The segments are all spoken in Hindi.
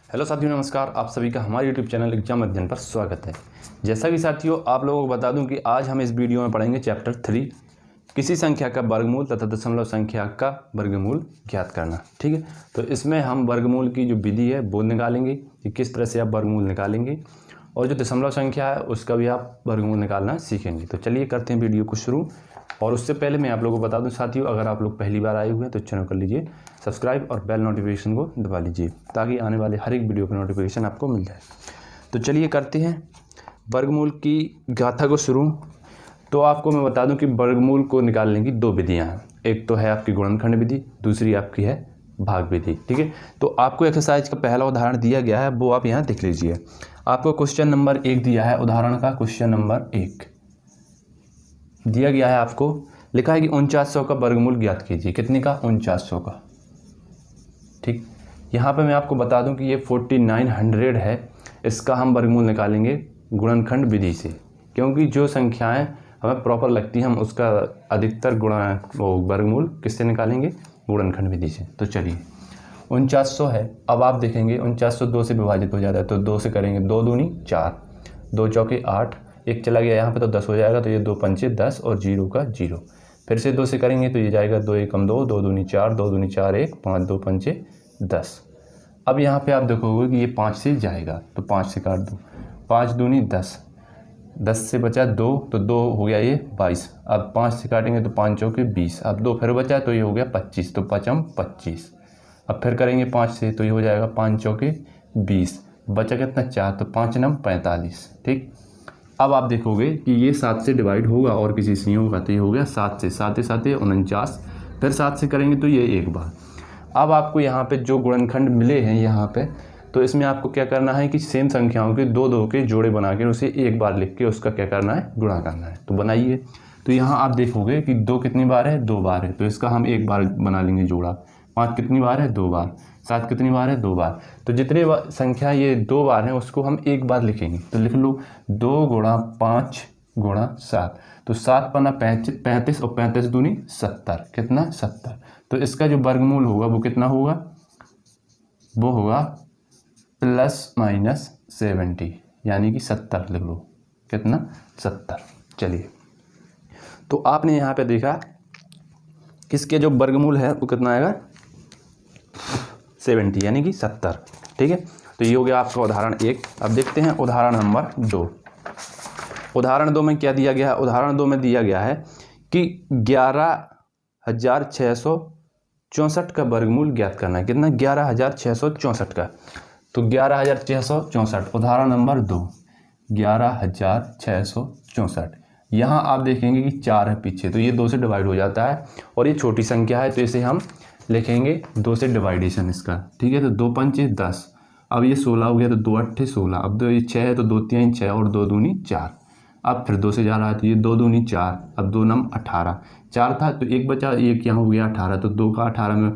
हेलो साथियों, नमस्कार। आप सभी का हमारे YouTube चैनल एग्जाम अध्ययन पर स्वागत है। जैसा कि साथियों आप लोगों को बता दूं कि आज हम इस वीडियो में पढ़ेंगे चैप्टर 3 किसी संख्या का वर्गमूल तथा दशमलव संख्या का वर्गमूल ज्ञात करना। ठीक है, तो इसमें हम वर्गमूल की जो विधि है वो निकालेंगे कि किस तरह से आप वर्गमूल निकालेंगे, और जो दशमलव संख्या है उसका भी आप वर्गमूल निकालना सीखेंगे। तो चलिए करते हैं वीडियो को शुरू। और उससे पहले मैं आप लोगों को बता दूं साथियों, अगर आप लोग पहली बार आए हुए हैं तो चैनल कर लीजिए सब्सक्राइब और बेल नोटिफिकेशन को दबा लीजिए ताकि आने वाले हर एक वीडियो का नोटिफिकेशन आपको मिल जाए। तो चलिए करते हैं वर्गमूल की गाथा को शुरू। तो आपको मैं बता दूं कि वर्गमूल को निकालने की दो विधियां हैं। एक तो है आपकी गुणनखंड विधि, दूसरी आपकी है भाग विधि। ठीक है, तो आपको एक्सरसाइज का पहला उदाहरण दिया गया है, वो आप यहाँ देख लीजिए। आपको क्वेश्चन नंबर 1 दिया है, उदाहरण का क्वेश्चन नंबर 1 दिया गया है। आपको लिखा है कि 4900 का वर्गमूल ज्ञात कीजिए। कितने का? 4900 का। ठीक, यहाँ पे मैं आपको बता दूं कि ये 4900 है, इसका हम वर्गमूल निकालेंगे गुणनखंड विधि से, क्योंकि जो संख्याएं हमें प्रॉपर लगती हैं हम उसका अधिकतर वर्गमूल किससे निकालेंगे? गुणनखंड विधि से। तो चलिए 4900 है। अब आप देखेंगे 4900 2 से विभाजित हो जाता है, तो 2 से करेंगे, 2 दूनी 4, 2 चौके 8, एक चला गया यहाँ पे तो 10 हो जाएगा, तो ये 2 पंचे 10 और 0 का 0। फिर से 2 से करेंगे तो ये जाएगा 2 एकम 2, 2 दूनी 4, 2 दूनी 4 1, 5 2 पंचे 10। अब यहाँ पे आप देखोगे कि ये 5 से जाएगा तो 5 से काट दो, 5 दूनी 10, 10 से बचा 2 तो 2 हो गया ये 22। अब 5 से काटेंगे तो 5 चौके 20, अब 2 फिर बचा तो ये हो गया 25, तो 5 25। अब फिर करेंगे 5 से तो ये हो जाएगा 5 चौके 20, बचा कितना 4, तो 5 9 45। ठीक, अब आप देखोगे कि ये 7 से डिवाइड होगा और किसी से नहीं होगा, तो ये हो गया 7 से, 7 7 49। फिर 7 से करेंगे तो ये एक बार। अब आपको यहाँ पे जो गुणनखंड मिले हैं यहाँ पे, तो इसमें आपको क्या करना है कि सेम संख्याओं के दो दो के जोड़े बना के उसे एक बार लिख के उसका क्या करना है? गुणा करना है। तो बनाइए। तो यहाँ आप देखोगे कि 2 कितनी बार है? 2 बार है, तो इसका हम एक बार बना लेंगे जोड़ा। 5 कितनी बार है? 2 बार। 7 कितनी बार है? 2 बार। तो जितने संख्या ये 2 बार हैं उसको हम एक बार लिखेंगे। तो लिख लो 2 गुणा 5 गुणा 7, तो 7 पन्ना 35 और 35 दूनी 70। कितना? 70। तो इसका जो वर्गमूल होगा वो कितना होगा? वो होगा ±70, यानी कि 70 लिख लो। कितना? 70। चलिए, तो आपने यहाँ पे देखा किसके जो वर्गमूल है वो कितना आएगा? 70, यानी कि 70। ठीक है, तो ये हो गया आपका उदाहरण 1। अब देखते हैं उदाहरण नंबर 2। उदाहरण 2 में क्या दिया गया है? उदाहरण 2 में दिया गया है कि 11664 का वर्गमूल ज्ञात करना है। कितना? 11664 का। तो 11664 उदाहरण नंबर 2, 11664। यहाँ आप देखेंगे कि 4 है पीछे, तो ये 2 से डिवाइड हो जाता है और ये छोटी संख्या है, तो इसे हम लिखेंगे 2 से डिवाइडेशन इसका। ठीक है, तो 2 पंचे 10, अब ये 16 हो गया, तो 2 अट्ठे 16। अब ये 6 है तो 2 3 6 और 2 दूनी 4। अब फिर 2 से जा रहा है तो ये 2 दूनी 4, अब 2 नम 18। 4 था तो एक बचा, एक यहाँ हो गया 18, तो 2 का 18 में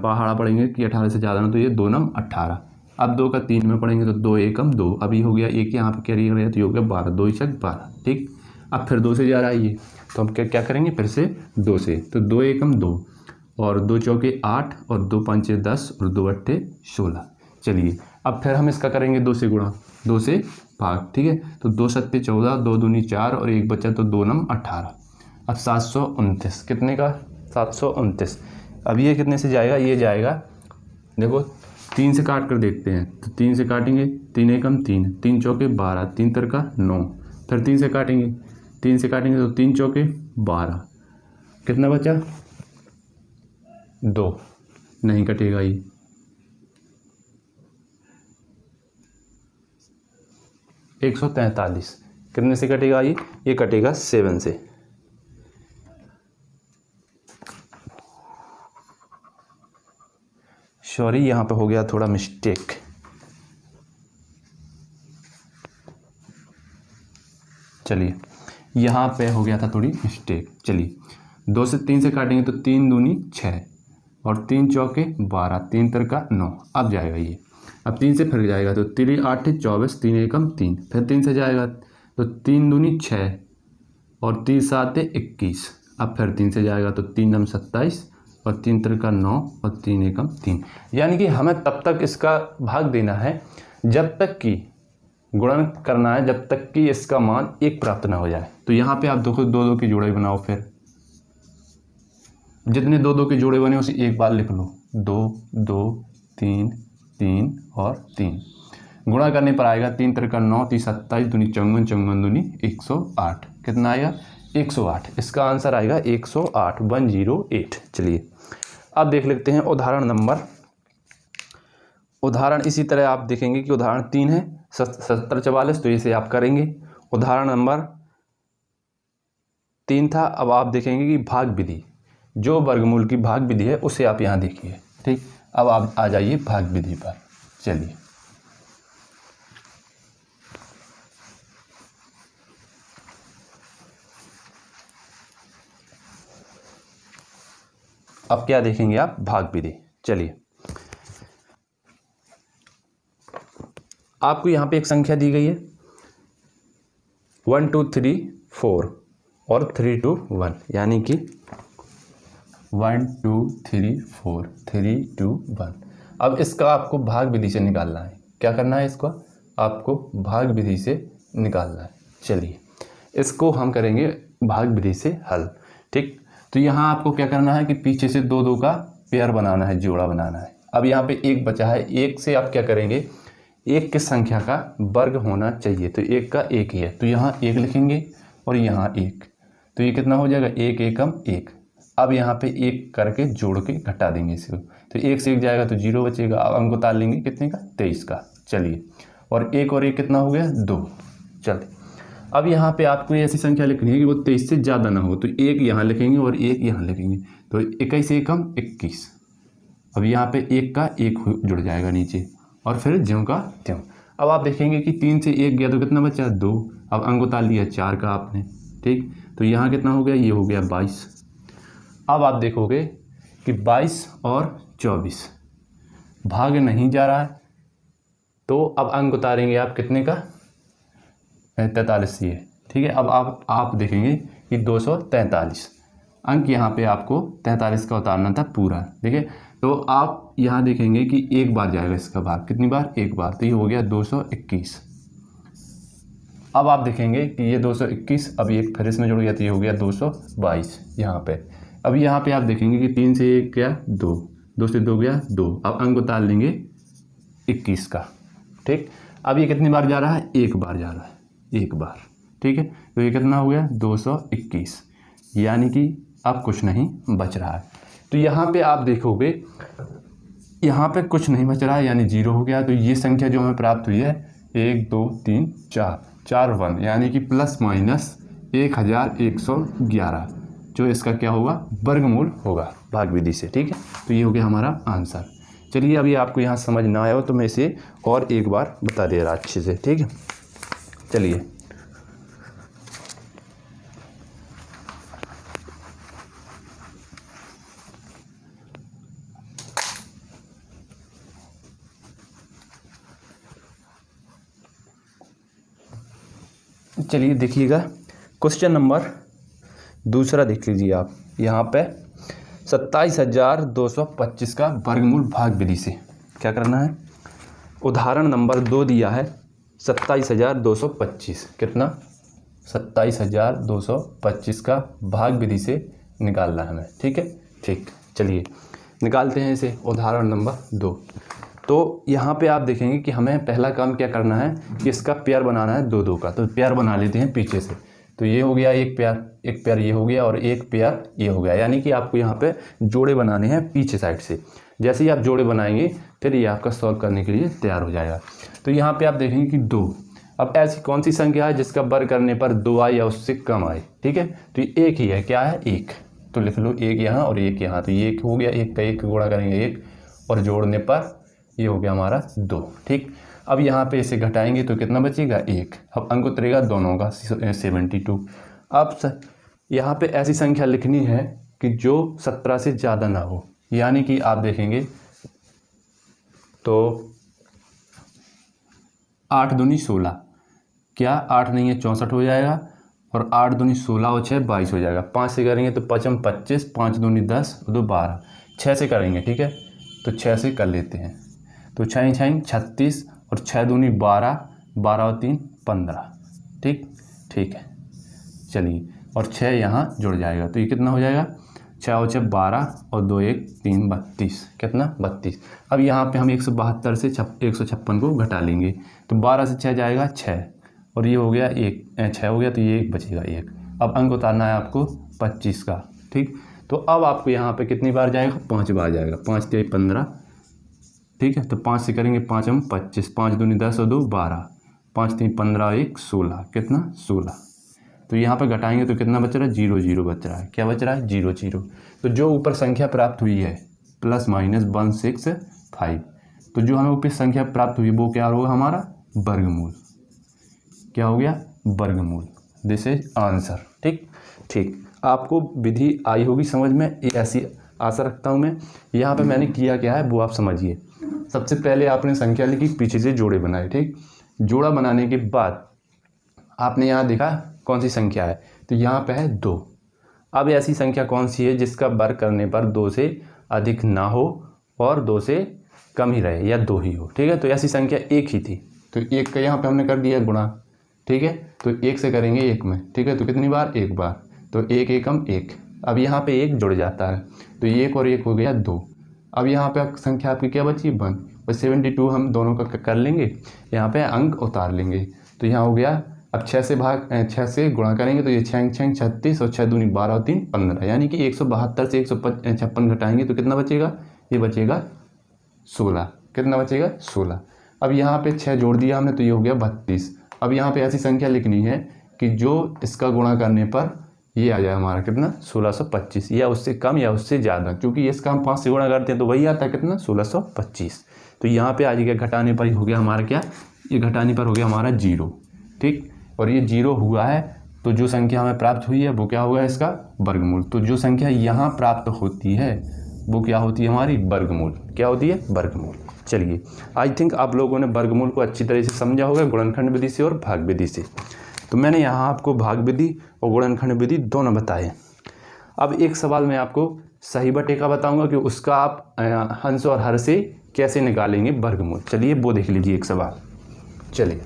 पहाड़ा पड़ेंगे कि 18 से ज़्यादा ना, तो ये 2 नम 18। अब 2 का 3 में पड़ेंगे तो 2 एकम 2, अब ये हो गया एक यहाँ पर कैरी गया तो ये हो गया 12, 2 छक 12। ठीक, अब फिर 2 से जा रहा है ये, तो हम क्या करेंगे? फिर से 2 से, तो 2 एकम 2 और 2 चौके 8 और 2 पंचे 10 और 2 अट्ठे 16। चलिए, अब फिर हम इसका करेंगे 2 से गुणा, 2 से भाग। ठीक है, तो 2 सत्ते 14, 2 दूनी 4 और एक बचा तो 2 नम 18। अब 729। कितने का? 729। अब ये कितने से जाएगा? ये जाएगा, देखो 3 से काट कर देखते हैं, तो 3 से काटेंगे, 3 एकम 3, 3 चौके 12, 3 तरका 9। फिर 3 से काटेंगे, 3 से काटेंगे तो 3 चौके 12। कितना बचा? 2। नहीं कटेगा ये। ये 143 कितने से कटेगा? ये कटेगा 7 से। सॉरी, यहाँ पे हो गया थोड़ा मिस्टेक। चलिए, यहाँ पे हो गया था थोड़ी मिस्टेक। चलिए, 2 से 3 से काटेंगे तो 3 दूनी 6 और 3 चौके 12, 3 तरका 9। अब जाएगा ये, अब 3 से फिर जाएगा तो 3 8 24, 3 एकम 3। फिर 3 से जाएगा तो 3 दूनी 6 और 3 7 21। अब फिर 3 से जाएगा तो 3 नम 27 और 3 त्रिका 9 और 3 एकम 3। यानी कि हमें तब तक इसका भाग देना है जब तक कि गुणन करना है जब तक कि इसका मान 1 प्राप्त ना हो जाए। तो यहाँ पे आप देखो 2 के जोड़े बनाओ, फिर जितने 2 के जोड़े बने उसे एक बार लिख लो, 2 2 3 3 और 3। गुणा करने पर आएगा 3 त्रिका 9 3 27 दूनी 54 54 दूनी 108। कितना आएगा 108। इसका आंसर आएगा 108 108। चलिए अब देख लेते हैं उदाहरण नंबर। उदाहरण इसी तरह आप देखेंगे कि उदाहरण 3 है 7044, तो इसे आप करेंगे। उदाहरण नंबर 3 था। अब आप देखेंगे कि भाग विधि, जो वर्गमूल की भाग विधि है उसे आप यहाँ देखिए। ठीक, अब आप आ जाइए भाग विधि पर। चलिए अब क्या देखेंगे आप, भाग विधि। चलिए आपको यहाँ पे एक संख्या दी गई है 1 2 3 4 और 3 2 1, यानी कि 1 2 3 4 3 2 1। अब इसका आपको भाग विधि से निकालना है। क्या करना है, इसको आपको भाग विधि से निकालना है। चलिए इसको हम करेंगे भाग विधि से हल। ठीक, तो यहाँ आपको क्या करना है कि पीछे से 2 2 का पेयर बनाना है, जोड़ा बनाना है। अब यहाँ पे 1 बचा है, 1 से आप क्या करेंगे, 1 किस संख्या का वर्ग होना चाहिए, तो 1 का 1 ही है, तो यहाँ 1 लिखेंगे और यहाँ 1, तो ये कितना हो जाएगा 1 एकम 1। अब यहाँ पे 1 करके जोड़ के घटा देंगे इसको, तो 1 से 1 जाएगा तो 0 बचेगा। अब अंक उतार लेंगे कितने का, 23 का। चलिए और 1 और 1 कितना हो गया 2। चलिए अब यहाँ पे आपको ऐसी संख्या लिखनी है कि वो 23 से ज़्यादा ना हो, तो 1 यहाँ लिखेंगे और 1 यहाँ लिखेंगे, तो 21 एकम 21। अब यहाँ पे 1 का 1 जुड़ जाएगा नीचे और फिर ज्यों का त्यों। अब आप देखेंगे कि 3 से 1 गया तो कितना बचा 2। अब अंक उतार लिया 4 का आपने। ठीक, तो यहाँ कितना हो गया, ये हो गया 22। अब आप देखोगे कि 22 और 24 भाग नहीं जा रहा है, तो अब अंक उतारेंगे आप कितने का, 43 से। ठीक है, अब आप देखेंगे कि 243 अंक यहाँ पे आपको 43 का उतारना था पूरा। देखिए तो आप यहाँ देखेंगे कि 1 बार जाएगा इसका भाग, कितनी बार, 1 बार, तो ये हो गया 221। अब आप देखेंगे कि ये 221, अब एक फिर इसमें जुड़ गया तो ये हो गया 222 यहाँ पे। अब यहाँ पे आप देखेंगे कि 3 से 1 गया 2, 2 से 2 गया 2। अब अंक उतार लेंगे 21 का। ठीक, अब ये कितनी बार जा रहा है, 1 बार जा रहा है, 1 बार। ठीक है, तो ये कितना हो गया 221, यानी कि अब कुछ नहीं बच रहा है। तो यहाँ पे आप देखोगे यहाँ पे कुछ नहीं बच रहा है, यानी 0 हो गया। तो ये संख्या जो हमें प्राप्त हुई है 1 2 3 4 1, यानी कि प्लस माइनस 1111, जो इसका क्या होगा, वर्गमूल होगा भाग विधि से। ठीक है, तो ये हो गया हमारा आंसर। चलिए अभी आपको यहाँ समझ ना आया हो तो मैं इसे और एक बार बता दे रहा अच्छे से। ठीक है, चलिए चलिए देखिएगा क्वेश्चन नंबर दूसरा देख लीजिए आप। यहाँ पे 27,225 का वर्गमूल भाग विधि से क्या करना है। उदाहरण नंबर 2 दिया है 27,225, कितना 27,225 का भाग विधि से निकालना है हमें। ठीक है, ठीक, चलिए निकालते हैं इसे। उदाहरण नंबर 2, तो यहाँ पे आप देखेंगे कि हमें पहला काम क्या करना है कि इसका पेयर बनाना है 2 2 का। तो पेयर बना लेते हैं पीछे से। तो ये हो गया एक पेयर ये हो गया और एक पेयर ये हो गया, यानी कि आपको यहाँ पे जोड़े बनाने हैं पीछे साइड से। जैसे ही आप जोड़े बनाएंगे फिर ये आपका सॉल्व करने के लिए तैयार हो जाएगा। तो यहाँ पे आप देखेंगे कि 2। अब ऐसी कौन सी संख्या है जिसका वर्ग करने पर 2 आए या उससे कम आए। ठीक है, तो ये एक ही है, क्या है 1, तो लिख लो 1 यहाँ और 1 यहाँ। तो ये 1 हो गया, 1 का 1 गुणा करेंगे 1 और जोड़ने पर ये हो गया हमारा 2। ठीक, अब यहाँ पे इसे घटाएंगे तो कितना बचेगा 1। अब अंक उतरेगा दोनों का 72। अब यहाँ पे ऐसी संख्या लिखनी है कि जो 17 से ज़्यादा ना हो, यानी कि आप देखेंगे तो 8 दूनी 16, क्या 8 नहीं है 64 हो जाएगा और 8 दूनी 16 और 6 22 हो जाएगा। 5 से करेंगे तो 5 25, 5 दूनी 10 और 2 12। 6 से करेंगे, ठीक है, तो 6 से कर लेते हैं। तो 6 6 36 और 6 दूनी 12, 12 और 3 15। ठीक ठीक है, चलिए, और 6 यहाँ जुड़ जाएगा तो ये कितना हो जाएगा, 6 और 6 12 और 2 1 3 32। कितना, 32। अब यहाँ पे हम 172 से 156 को घटा लेंगे तो 12 से 6 जाएगा 6 और ये हो गया 6 हो गया तो ये 1 बचेगा 1। अब अंक उतारना है आपको 25 का। ठीक, तो अब आपको यहाँ पे कितनी बार जाएगा, 5 बार जाएगा। 5 से 15, ठीक है, तो 5 से करेंगे 5 हम 25, 5 दूनी 10 और 2 12, 5 3 15 1 16। कितना, 16। तो यहाँ पे घटाएंगे तो कितना बच रहा है, 0 0 बच रहा है। क्या बच रहा है, 0 0। तो जो ऊपर संख्या प्राप्त हुई है +-165, तो जो हमें ऊपर संख्या प्राप्त हुई वो क्या होगा, हमारा वर्गमूल। क्या हो गया, वर्गमूल। This is answer. ठीक ठीक, आपको विधि आई होगी समझ में, ये ऐसी आशा रखता हूँ मैं। यहाँ पे मैंने किया क्या है वो आप समझिए। सबसे पहले आपने संख्या लिखी, पीछे से जोड़े बनाए। ठीक, जोड़ा बनाने के बाद आपने यहाँ देखा कौन सी संख्या है, तो यहाँ पे है 2। अब ऐसी संख्या कौन सी है जिसका वर्ग करने पर 2 से अधिक ना हो और 2 से कम ही रहे या 2 ही हो। ठीक है, तो ऐसी संख्या 1 ही थी, तो 1 का यहाँ पे हमने कर दिया गुणा। ठीक है, तो 1 से करेंगे 1 में। ठीक है, तो कितनी बार, 1 बार, तो 1 1 हम 1। अब यहाँ पे 1 जुड़ जाता है तो 1 और 1 हो गया 2। अब यहाँ पे संख्या आपकी क्या बची, 1 और 72 हम दोनों का कर लेंगे, यहाँ पे अंक उतार लेंगे तो यहाँ हो गया। अब 6 से गुणा करेंगे तो ये 6 6 36 और 6 दूनी 12 और 3 15, यानी कि 172 से 156 घटाएंगे तो कितना बचेगा, ये बचेगा 16। कितना बचेगा, 16। अब यहाँ पे 6 जोड़ दिया हमने तो ये हो गया 32। अब यहाँ पे ऐसी संख्या लिखनी है कि जो इसका गुणा करने पर ये आ जाए हमारा कितना, 1625 या उससे कम या उससे ज़्यादा, क्योंकि इसका हम 5 से गुणा करते हैं तो वही आता है कितना, 1625। तो यहाँ पे आ जाएगा, घटाने पर ही हो गया हमारा क्या, ये घटाने पर हो गया हमारा 0। ठीक, और ये 0 हुआ है तो जो संख्या हमें प्राप्त हुई है वो क्या होगा, इसका वर्गमूल। तो जो संख्या यहाँ प्राप्त होती है वो क्या होती है, हमारी वर्गमूल। क्या होती है, वर्गमूल। चलिए, आई थिंक आप लोगों ने वर्गमूल को अच्छी तरह से समझा होगा गुणनखंड विधि से और भाग विधि से। तो मैंने यहाँ आपको भाग विधि और गुणनखंड विधि दोनों बताए। अब एक सवाल मैं आपको सही बटे का बताऊंगा कि उसका आप अंश और हर से कैसे निकालेंगे वर्गमूल। चलिए वो देख लीजिए एक सवाल। चलिए,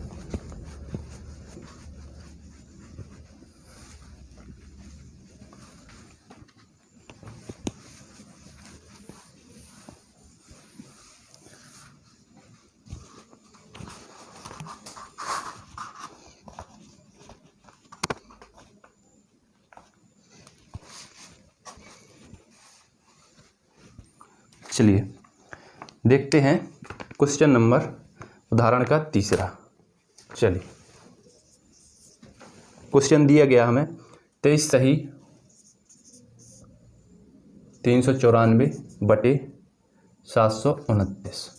चलिए देखते हैं क्वेश्चन नंबर, उदाहरण का तीसरा। चलिए, क्वेश्चन दिया गया हमें 23 सही 394 बटे 729।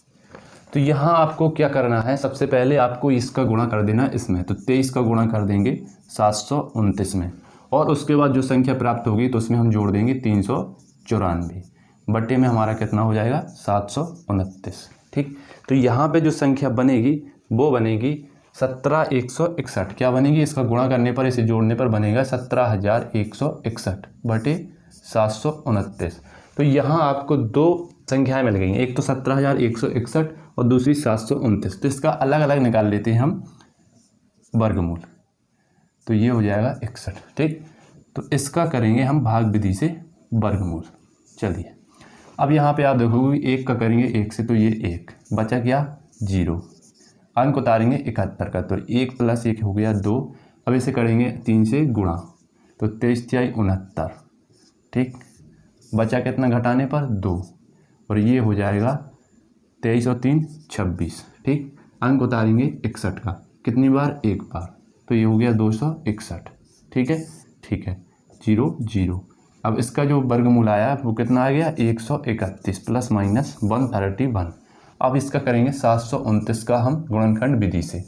तो यहाँ आपको क्या करना है, सबसे पहले आपको इसका गुणा कर देना इसमें, तो 23 का गुणा कर देंगे 729 में, और उसके बाद जो संख्या प्राप्त होगी तो उसमें हम जोड़ देंगे 394, बटे में हमारा कितना हो जाएगा, 729। ठीक, तो यहाँ पे जो संख्या बनेगी वो बनेगी 17161। क्या बनेगी, इसका गुणा करने पर, इसे जोड़ने पर बनेगा 17161 बटे 729। तो यहाँ आपको दो संख्याएं मिल गई, एक तो 17161 और दूसरी 729। तो इसका अलग अलग निकाल लेते हैं हम वर्गमूल, तो ये हो जाएगा 61। ठीक, तो इसका करेंगे हम भाग विधि से वर्गमूल। चलिए, अब यहाँ पे आप देखोगे 1 का करेंगे 1 से, तो ये 1 बचा, क्या 0, अंक उतारेंगे 71 का, तो 1 + 1 हो गया 2। अब इसे करेंगे 3 से गुणा, तो 23 × 69। ठीक, बचा कितना घटाने पर, 2, और ये हो जाएगा 23 और 3 26। ठीक, अंक उतारेंगे 61 का, कितनी बार, 1 बार, तो ये हो गया 261। ठीक है, ठीक है, 0 0। अब इसका जो वर्गमूल आया वो कितना आ गया, 131 ± 131। अब इसका करेंगे 729 का हम गुणनखंड विधि से,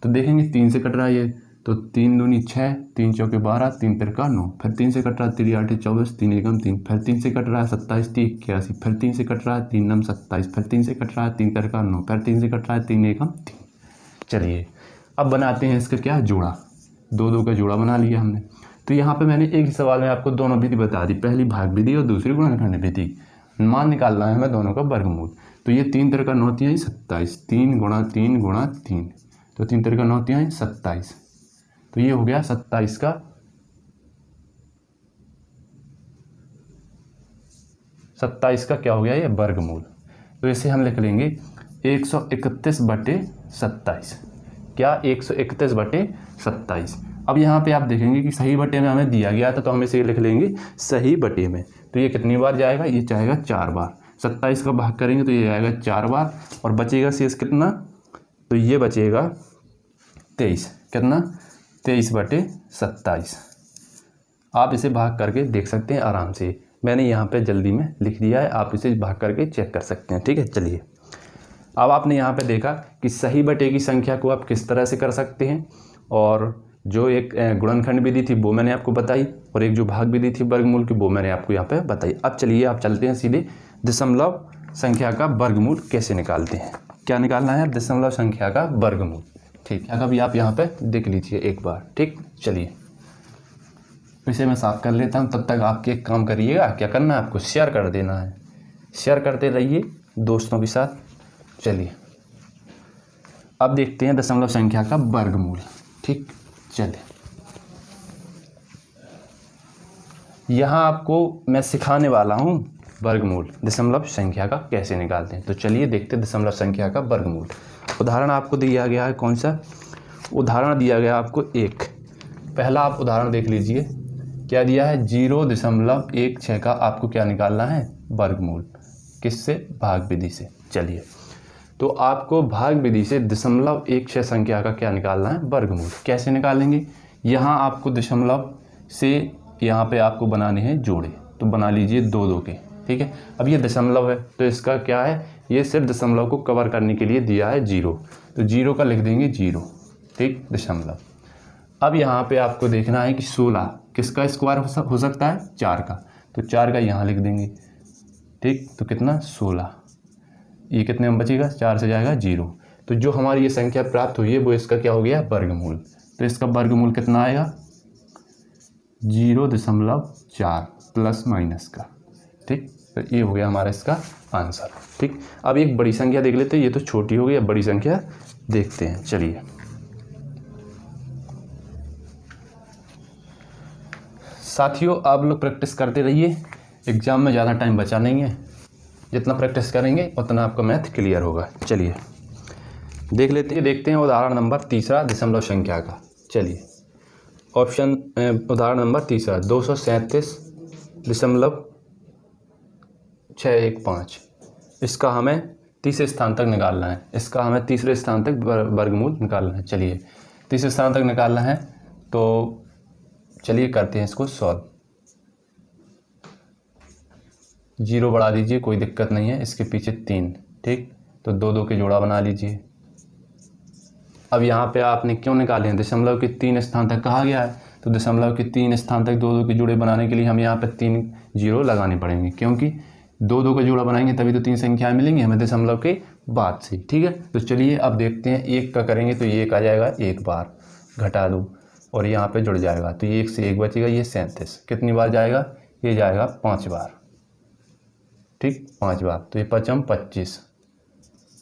तो देखेंगे 3 से कट रहा है ये, तो 3 दूनी 6, 3 चौके 12, 3 तिरका 9, फिर 3 से कट रहा है 3 8 24, 3 एकम 3, फिर 3 से कट रहा है 27 3 81, फिर 3 से कट रहा है 3 9 27, फिर 3 से कट रहा है 3 तिरका 9, फिर 3 से कट रहा है 3 एकम 3। चलिए, अब बनाते हैं इसका क्या, जोड़ा। दो दो का जोड़ा बना लिया हमने। तो यहाँ पे मैंने एक ही सवाल में आपको दोनों विधि बता दी, पहली भाग विधि और दूसरी गुणनखंड विधि। मान निकालना है हमें दोनों का वर्गमूल। तो ये 3 3 9 3 27, 3 गुणा 3 गुणा 3, तो 3 3 9 3 27। तो ये हो गया 27 का क्या हो गया ये वर्गमूल। तो इसे हम लिख लेंगे 131/27। क्या 131/27। अब यहाँ पे आप देखेंगे कि सही बटे में हमें दिया गया था, तो हम इसे लिख लेंगे सही बटे में। तो ये कितनी बार जाएगा, ये जाएगा 4 बार। 27 का भाग करेंगे तो ये जाएगा 4 बार, और बचेगा शेष कितना, तो ये बचेगा 23। कितना, 23/27। आप इसे भाग करके देख सकते हैं आराम से, मैंने यहाँ पे जल्दी में लिख दिया है, आप इसे भाग करके चेक कर सकते हैं। ठीक है, चलिए अब आपने यहाँ पे देखा कि सही बटे की संख्या को आप किस तरह से कर सकते हैं, और जो एक गुणनखंड विधि थी वो मैंने आपको बताई, और एक जो भाग विधि थी वर्गमूल की वो मैंने आपको यहाँ पे बताई। अब चलिए आप चलते हैं सीधे दशमलव संख्या का वर्गमूल कैसे निकालते हैं। क्या निकालना है, दशमलव संख्या का वर्गमूल। ठीक है, अभी आप यहाँ पे देख लीजिए एक बार। ठीक, चलिए इसे मैं साफ कर लेता हूँ, तब तक आपके एक काम करिएगा। क्या करना है आपको, शेयर कर देना है, शेयर करते रहिए दोस्तों के साथ। चलिए अब देखते हैं दशमलव संख्या का वर्गमूल। ठीक, चलिए यहाँ आपको मैं सिखाने वाला हूँ वर्गमूल दशमलव संख्या का कैसे निकालते हैं। तो चलिए देखते हैं दशमलव संख्या का वर्गमूल। उदाहरण आपको दिया गया है, कौन सा उदाहरण दिया गया आपको, एक। पहला आप उदाहरण देख लीजिए, क्या दिया है, 0.16 का आपको क्या निकालना है, वर्गमूल। किससे, भाग विधि से। चलिए तो आपको भाग विधि से 0.16 संख्या का क्या निकालना है, वर्गमूल। कैसे निकालेंगे, यहाँ आपको दशमलव से यहाँ पे आपको बनाने हैं जोड़े, तो बना लीजिए 2 2 के। ठीक है, अब ये दशमलव है तो इसका क्या है, ये सिर्फ दशमलव को कवर करने के लिए दिया है 0, तो 0 का लिख देंगे 0। ठीक, दशमलव। अब यहाँ पे आपको देखना है कि 16 किसका स्क्वायर हो सकता है, 4 का, तो 4 का यहाँ लिख देंगे। ठीक, तो कितना, 16। ये कितने में बचेगा, 4 से जाएगा 0। तो जो हमारी ये संख्या प्राप्त हुई है वो इसका क्या हो गया, वर्गमूल। तो इसका वर्गमूल कितना आएगा, 0.4 प्लस माइनस का। ठीक, तो ये हो गया हमारा इसका आंसर। ठीक, अब एक बड़ी संख्या देख लेते हैं, ये तो छोटी हो गई, अब बड़ी संख्या देखते हैं। चलिए साथियों आप लोग प्रैक्टिस करते रहिए, एग्जाम में ज़्यादा टाइम बचा नहीं है, जितना प्रैक्टिस करेंगे उतना आपका मैथ क्लियर होगा। चलिए देखते हैं उदाहरण नंबर 3 दशमलव संख्या का। चलिए ऑप्शन उदाहरण नंबर 3 237.615। इसका हमें तीसरे स्थान तक निकालना है, इसका हमें तीसरे स्थान तक वर्गमूल निकालना है। चलिए तीसरे स्थान तक निकालना है, तो चलिए करते हैं इसको सॉल्व। 0 बढ़ा दीजिए, कोई दिक्कत नहीं है, इसके पीछे 3। ठीक, तो 2 2 के जोड़ा बना लीजिए। अब यहाँ पे आपने क्यों निकाले हैं, दशमलव के 3 स्थान तक कहा गया है, तो दशमलव के 3 स्थान तक 2 2 के जोड़े बनाने के लिए हम यहाँ पे 3 0 लगाने पड़ेंगे, क्योंकि 2 2 का जोड़ा बनाएंगे तभी तो 3 संख्याएं मिलेंगी हमें दशमलव के बाद से। ठीक है, तो चलिए अब देखते हैं, 1 का करेंगे तो ये 1 आ जाएगा, 1 बार घटा दो और यहाँ पे जुड़ जाएगा, तो ये 1 से 1 बचेगा, ये 37। कितनी बार जाएगा, ये जाएगा 5 बार। ठीक, 5 बार, तो ये 5 25,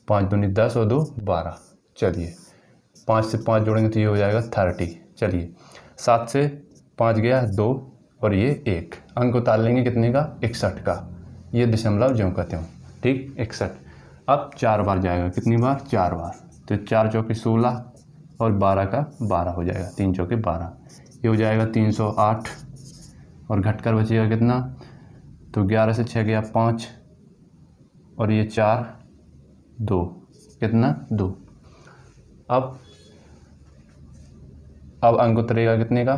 5 दूनी 10 और 2 12। चलिए 5 से 5 जोड़ेंगे तो ये हो जाएगा 30। चलिए 7 से 5 गया 2 और ये 1, अंक उतार लेंगे कितने का, 61 का। ये दशमलव ज्यों का त्यों। ठीक, 61। अब 4 बार जाएगा, कितनी बार, 4 बार, तो 4 चौके 16 और 12 का 12 हो जाएगा, 3 चौके 12, ये हो जाएगा 308। और घटकर बचेगा कितना, तो 11 से 6 गया 5 और ये 4 2, कितना 2। अब अंक उतरेगा कितने का,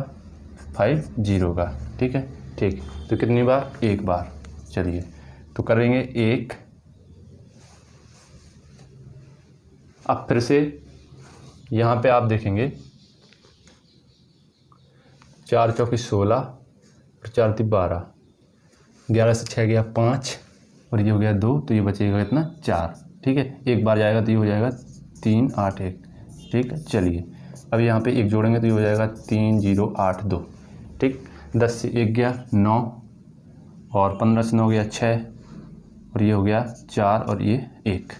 50 का। ठीक है, ठीक, तो कितनी बार, 1 बार। चलिए तो करेंगे 1। अब फिर से यहाँ पे आप देखेंगे 4 चौके 16 और 4 × 12, 11 से 6 गया 5 और ये हो गया 2, तो ये बचेगा कितना, 4। ठीक है, 1 बार जाएगा तो ये हो जाएगा 3 8 1। ठीक है, चलिए अब यहाँ पे 1 जोड़ेंगे तो ये हो जाएगा 3082। ठीक, 10 से 1 गया 9 और 15 से 9 गया 6 और ये हो गया 4 और ये 1।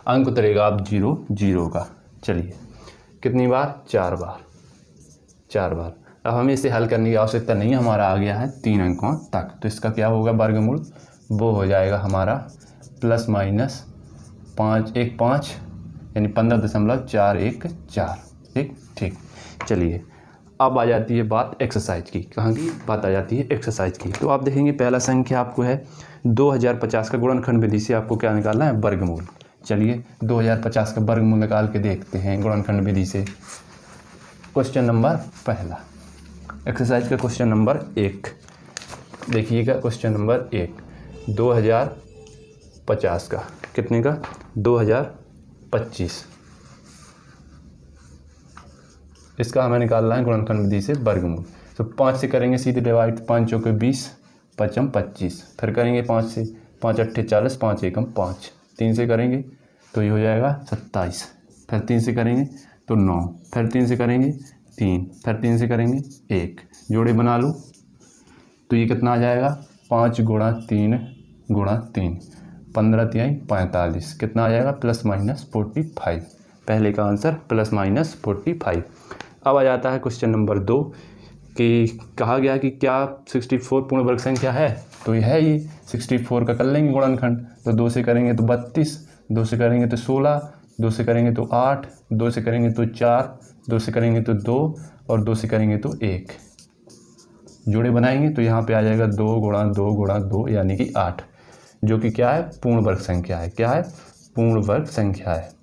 अंक उतरेगा अब 0 0 का। चलिए कितनी बार? 4 बार। 4 बार। अब हमें इसे हल करने की आवश्यकता नहीं है, हमारा आ गया है 3 अंकों तक। तो इसका क्या होगा वर्गमूल? वो हो जाएगा हमारा प्लस माइनस 5 यानी 15.414। ठीक। चलिए अब आ जाती है बात एक्सरसाइज की। कहाँ की बात आ जाती है? एक्सरसाइज की। तो आप देखेंगे पहला संख्या आपको है 2050 का गुणनखंड विधि से आपको क्या निकालना है? वर्गमूल। चलिए 2050 का वर्गमूल निकाल के देखते हैं गुणनखंड विधि से। क्वेश्चन नंबर पहला, एक्सरसाइज का क्वेश्चन नंबर 1 देखिएगा। क्वेश्चन नंबर 1 2050 का कितने का? 2025। इसका हमें निकालना है गुणनखंड विधि से वर्गमूल। तो 5 से करेंगे सीधे डिवाइड, 5 चौके 20, 5 25। फिर करेंगे 5 से, 5 8 40, 5 1 5। 3 से करेंगे तो ये हो जाएगा 27। फिर 3 से करेंगे तो 9। फिर 3 से करेंगे 3। फिर 3 से करेंगे 1। जोड़े बना लूँ तो ये कितना आ जाएगा? 5 गुणा 3 गुणा 3, 15 3 45। कितना आ जाएगा? Plus minus 45। पहले का आंसर प्लस माइनस 45। अब आ जाता है क्वेश्चन नंबर 2 कि कहा गया कि क्या 64 पूर्ण वर्ग संख्या है? तो ये है, ये 64 का कर लेंगे गुणनखंड। तो 2 से करेंगे तो 32, 2 से करेंगे तो 16, 2 से करेंगे तो 8, 2 से करेंगे तो 4, 2 से करेंगे तो 2 और 2 से करेंगे तो 1। जोड़े बनाएंगे तो यहाँ पे आ जाएगा 2 गुणा 2 गुणा 2 यानी कि 8, जो कि क्या है? पूर्ण वर्ग संख्या है। क्या है? पूर्ण वर्ग संख्या है।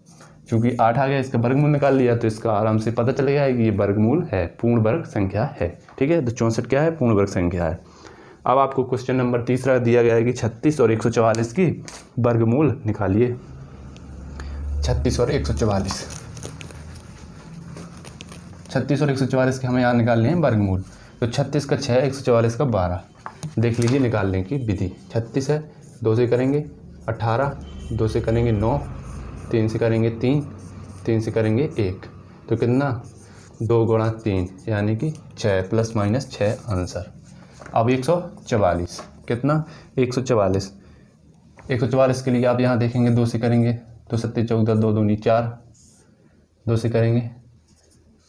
क्योंकि 8 आ गया, इसका वर्गमूल निकाल लिया तो इसका आराम से पता चल गया है कि ये वर्गमूल है, पूर्ण वर्ग संख्या है। ठीक है, तो 64 क्या है? पूर्ण वर्ग संख्या है। अब आपको क्वेश्चन नंबर 3 दिया गया है कि 36 और 144 की वर्गमूल निकालिए। 36 और 144, 36 और 144 के हमें यहाँ निकालने हैं वर्गमूल। तो 36 का 6, 144 का 12। देख लीजिए निकालने की विधि। 36 है, 2 से करेंगे 18, 2 से करेंगे 9, 3 से करेंगे 3, 3 से करेंगे 1। तो कितना? 2 गुणा 3 यानी कि 6, प्लस माइनस 6 आंसर। अब 144 कितना? 144। 144 के लिए आप यहाँ देखेंगे 2 से करेंगे तो 7 14, 2 दूनी 4, 2 से करेंगे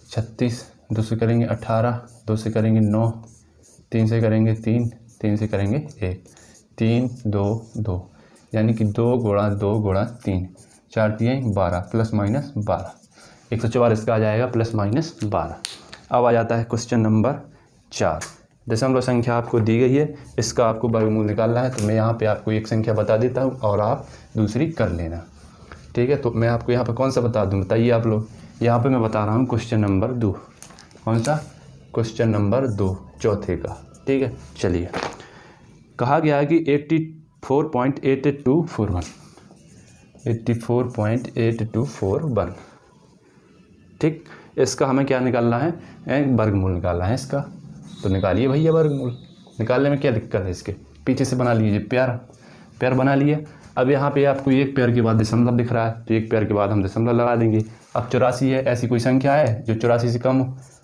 36, 2 से करेंगे 18, 2 से करेंगे 9, 3 से करेंगे 3, 3 से करेंगे 1, 3 2 2 यानी कि 2 गुणा 2 गुणा 3, 4 3 12, प्लस माइनस 12। 144 का आ जाएगा प्लस माइनस 12। अब आ जाता है क्वेश्चन नंबर 4। दशमलव संख्या आपको दी गई है, इसका आपको वर्गमूल निकालना है। तो मैं यहाँ पे आपको एक संख्या बता देता हूँ और आप दूसरी कर लेना। ठीक है, तो मैं आपको यहाँ पे कौन सा बता दूँ, बताइए आप लोग। यहाँ पे मैं बता रहा हूँ क्वेश्चन नंबर 2। कौन सा? क्वेश्चन नंबर 2 चौथे का। ठीक है, चलिए कहा गया है कि 84.8241, 84.8241। ठीक, इसका हमें क्या निकालना है? वर्गमूल निकालना है इसका। तो निकालिए भैया वर्गमूल। निकालने में क्या दिक्कत है? इसके पीछे से बना लीजिए प्यार बना लिए। अब यहाँ पे आपको एक पैर के बाद दशमलव दिख रहा है, तो एक पैर के बाद हम दशमलव लगा देंगे। अब 84 है, ऐसी कोई संख्या है जो 84 से कम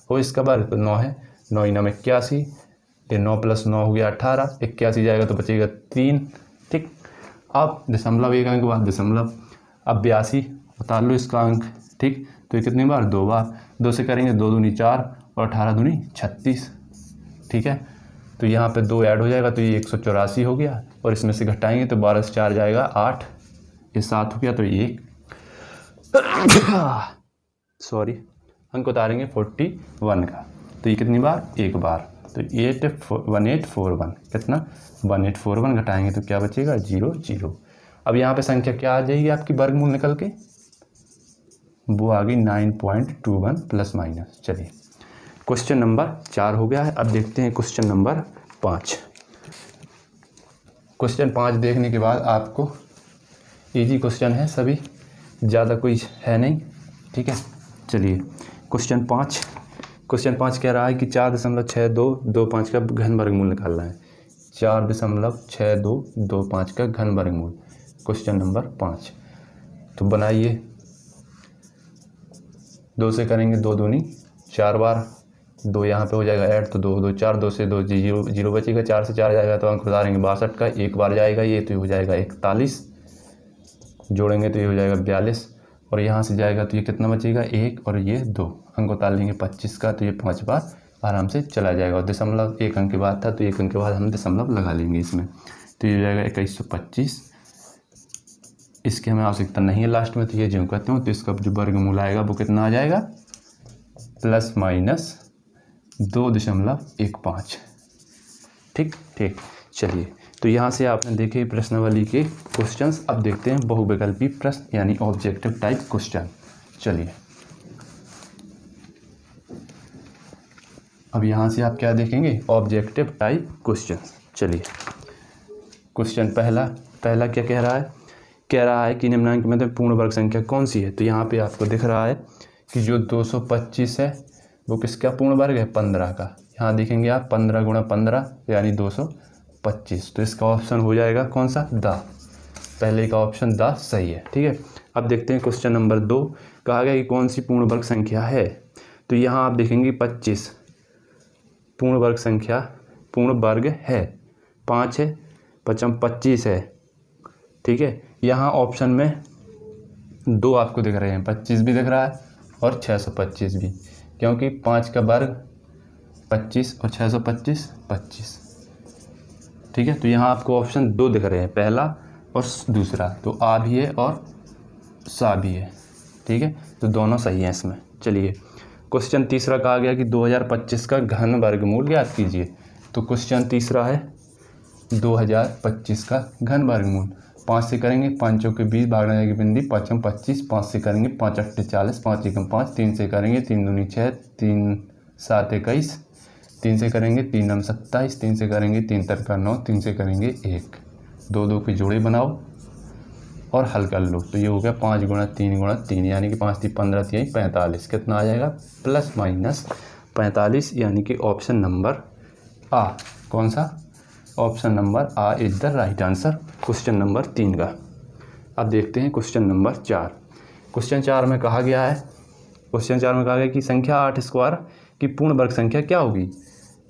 हो इसका वर्ग? तो 9 है, 9 9 81, ये 9 प्लस 9 हो गया 18, 81 जाएगा तो बचेगा 3। ठीक, अब दशमलव एक अंक के बाद दशमलव। अब 82 उतार लो इसका अंक। ठीक, तो ये कितनी बार? 2 बार। 2 से करेंगे 2 दूनी 4 और 18 दूनी 36। ठीक है, तो यहाँ पे 2 ऐड हो जाएगा तो ये 184 हो गया, और इसमें से घटाएंगे तो 12 से 4 जाएगा 8, ये 7 हो गया। तो ये अंक उतारेंगे 41 का, तो ये कितनी बार? 1 बार। तो 1841 कितना? 1841 घटाएंगे तो क्या बचेगा? 0 0। अब यहाँ पे संख्या क्या आ जाएगी आपकी वर्गमूल निकल के? वो आ गई 9.21 प्लस माइनस। चलिए क्वेश्चन नंबर 4 हो गया है। अब देखते हैं क्वेश्चन नंबर 5। क्वेश्चन 5 देखने के बाद आपको इजी क्वेश्चन है सभी, ज़्यादा कोई है नहीं। ठीक है, चलिए क्वेश्चन 5 कह रहा है कि 4.6225 का घन वर्गमूल निकालना है। 4.6225 का घन वर्गमूल, क्वेश्चन नंबर 5। तो बनाइए, 2 से करेंगे 2 दूनी 4 बार, 2 यहाँ पे हो जाएगा ऐड, तो 2 2 4, 2 से 2 जीरो जीरो बचेगा, 4 से 4 जाएगा तो अंक उतारेंगे 62 का, एक बार जाएगा ये तो ये हो जाएगा 41, जोड़ेंगे तो ये हो जाएगा 42, और यहाँ से जाएगा तो ये कितना बचेगा 1 और ये 2, अंक उतार लेंगे 25 का, तो ये 5 बार आराम से चला जाएगा। और दशमलव 1 अंक के बाद था तो 1 अंक के बाद हम दशमलव लगा लेंगे इसमें, तो ये हो जाएगा 2125। इसकी हमें आवश्यकता नहीं है लास्ट में, तो ये जो कहते हो तो इसका जो वर्गमूल आएगा वो कितना आ जाएगा ±2.15। ठीक ठीक। चलिए, तो यहाँ से आपने देखे प्रश्नावली के क्वेश्चंस। अब देखते हैं बहुविकल्पी प्रश्न यानी ऑब्जेक्टिव टाइप क्वेश्चन। चलिए, अब यहाँ से आप क्या देखेंगे, ऑब्जेक्टिव टाइप क्वेश्चन। चलिए, क्वेश्चन पहला क्या कह रहा है कि निम्नलिखित में से पूर्ण वर्ग संख्या कौन सी है। तो यहाँ पे आपको दिख रहा है कि जो 225 है वो किसका पूर्ण वर्ग है, 15 का। यहाँ देखेंगे आप 15 गुणा 15 यानी 225, तो इसका ऑप्शन हो जाएगा कौन सा, द। पहले का ऑप्शन द सही है। ठीक है, अब देखते हैं क्वेश्चन नंबर 2। कहा गया कि कौन सी पूर्ण वर्ग संख्या है। तो यहाँ आप देखेंगे 25 पूर्ण वर्ग संख्या, पूर्ण वर्ग है, 5 है, 25 है। ठीक है, यहाँ ऑप्शन में 2 आपको दिख रहे हैं, 25 भी दिख रहा है और 625 भी, क्योंकि 5 का वर्ग 25 और 625 25। ठीक है, तो यहाँ आपको ऑप्शन 2 दिख रहे हैं, पहला और दूसरा, तो आ भी है और सा भी है। ठीक है, तो दोनों सही हैं इसमें। चलिए, क्वेश्चन तीसरा कहा गया कि 2025 का घन वर्गमूल ज्ञात कीजिए। तो क्वेश्चन तीसरा है 2025 का घन वर्गमूल। 5 से करेंगे, 5 चौके 20, भागने जाएगी बिंदी, 5 में 25, 5 से करेंगे 5 8 40, 5 एकम 5, 3 से करेंगे 3 दूनी 6, 3 7 21, 3 से करेंगे 3 नम 27, 3 से करेंगे 3 तरका 9, 3 से करेंगे 1, 2 2 के जोड़े बनाओ और हल कर लो। तो ये हो गया 5 गुणा 3 गुणा 3 यानी कि 5 3 15 3 45, कितना आ जाएगा ±45, यानी कि ऑप्शन नंबर आ, कौन सा, ऑप्शन नंबर आ is the right answer question number 3 का। अब देखते हैं क्वेश्चन नंबर 4। क्वेश्चन 4 में कहा गया है, क्वेश्चन 4 में कहा गया कि संख्या 8 स्क्वायर की पूर्ण वर्ग संख्या क्या होगी।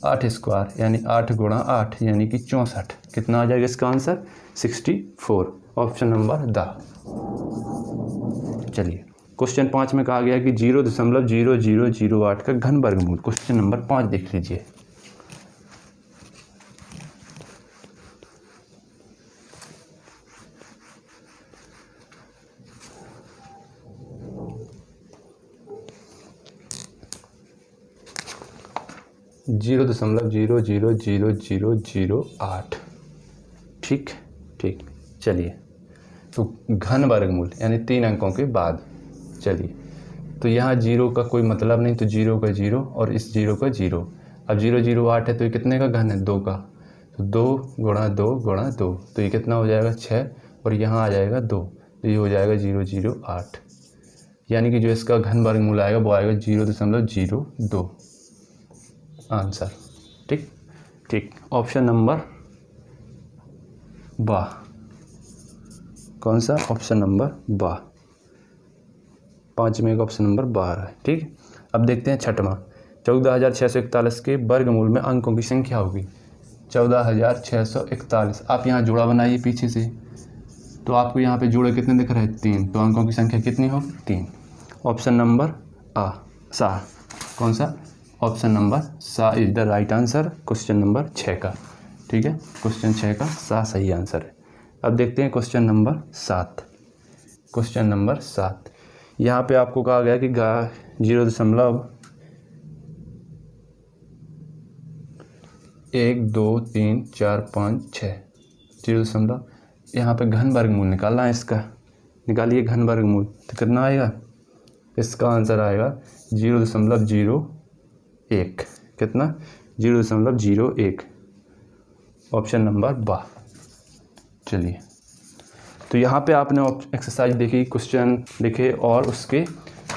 8 स्क्वायर यानी 8 गुणा 8 यानी कि 64, कितना आ जाएगा इसका आंसर 64, ऑप्शन नंबर द। चलिए, क्वेश्चन 5 में कहा गया कि 0.0008 का घन वर्गमूल। क्वेश्चन नंबर 5 देख लीजिए। जीरो दशमलव 0.000008। ठीक ठीक। चलिए, तो घन वर्गमूल यानी 3 अंकों के बाद। चलिए, तो यहाँ 0 का कोई मतलब नहीं, तो 0 का 0 और इस 0 का 0। अब 0.08 है तो ये कितने का घन है, 2 का, तो 2 गुणा 2 गुणा 2, तो ये कितना हो जाएगा 6, और यहाँ आ जाएगा 2, तो ये हो जाएगा 0.08, यानी कि जो इसका घन वर्गमूल आएगा वो आएगा 0.02 आंसर। ठीक ठीक, ऑप्शन नंबर बा, कौन सा, ऑप्शन नंबर बा, 5 में का ऑप्शन नंबर 12 है। ठीक, अब देखते हैं छठवां। 14,641 के वर्गमूल में अंकों की संख्या होगी। 14,641, आप यहाँ जोड़ा बनाइए पीछे से, तो आपको यहाँ पे जोड़े कितने दिख रहे हैं, 3, तो अंकों की संख्या कितनी होगी, 3, ऑप्शन नंबर आ, सा, कौन सा, ऑप्शन नंबर सा is the right answer question number 6 का। ठीक है, क्वेश्चन 6 का सा सही आंसर है। अब देखते हैं क्वेश्चन नंबर 7। क्वेश्चन नंबर 7, यहाँ पे आपको कहा गया कि 0.12345 0. यहाँ पे घन वर्गमूल निकालना है इसका, निकालिए घन वर्गमूल, तो कितना आएगा, इसका आंसर आएगा 0.01, कितना, 0.01, ऑप्शन नंबर बा। चलिए, तो यहाँ पे आपने एक्सरसाइज देखी, क्वेश्चन देखे और उसके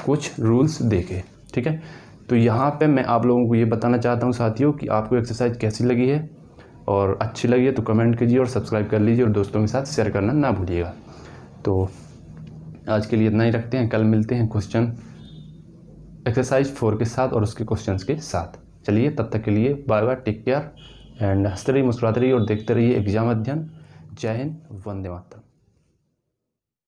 कुछ रूल्स देखे। ठीक है, तो यहाँ पे मैं आप लोगों को ये बताना चाहता हूँ साथियों कि आपको एक्सरसाइज कैसी लगी है, और अच्छी लगी है तो कमेंट कीजिए और सब्सक्राइब कर लीजिए और दोस्तों के साथ शेयर करना ना भूलिएगा। तो आज के लिए इतना ही रखते हैं, कल मिलते हैं क्वेश्चन एक्सरसाइज 4 के साथ और उसके क्वेश्चंस के साथ। चलिए तब तक के लिए bye bye, take care and हंसते रहिए, मुस्कुराते रहिए और देखते रहिए एग्जाम अध्ययन। जय हिंद, वंदे मातरम।